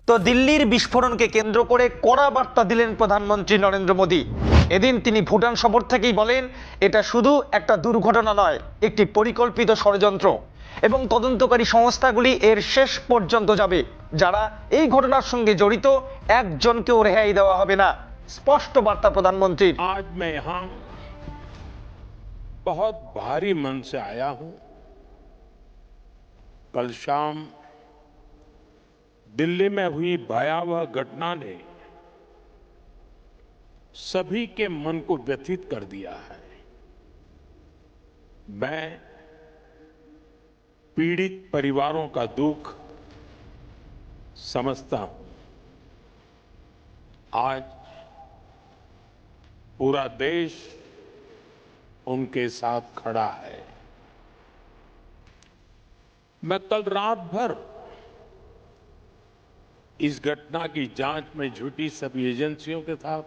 তো দিল্লির বিস্ফোরণকে কেন্দ্র করে কড়া বার্তা দিলেন প্রধানমন্ত্রী নরেন্দ্র মোদী। এদিন তিনি ভুটান সফর থেকেই বলেন, এটা শুধু একটা দুর্ঘটনা নয়, একটি পরিকল্পিত ষড়যন্ত্র এবং তদন্তকারী সংস্থাগুলি এর শেষ পর্যন্ত যাবে। যারা এই ঘটনার সঙ্গে জড়িত একজনকেও রেহাই দেওয়া হবে না, স্পষ্ট বার্তা প্রধানমন্ত্রীর। आज मैं यहाँ बहुत भारी मन से आया हूं। कल शाम दिल्ली में हुई भयावह घटना ने सभी के मन को व्यथित कर दिया है। मैं पीड़ित परिवारों का दुख समझता हूं। आज पूरा देश उनके साथ खड़ा है। मैं कल रात भर इस घटना की जांच में जुटी सभी एजेंसियों के साथ,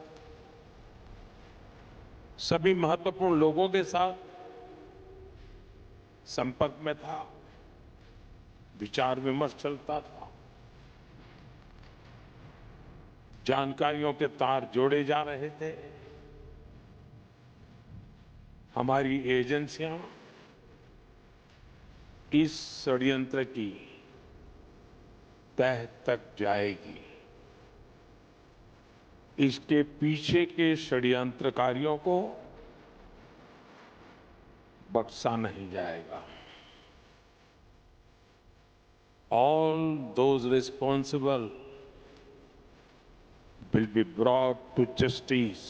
सभी महत्वपूर्ण लोगों के साथ संपर्क में था, विचार विमर्श चलता था, जानकारियों के तार जोड़े जा रहे थे। हमारी एजेंसियां इस षड्यंत्र की तह तक जाएगी। इसके पीछे के षड्यंत्रकारियों को बख्शा नहीं जाएगा। All those responsible will be brought to justice.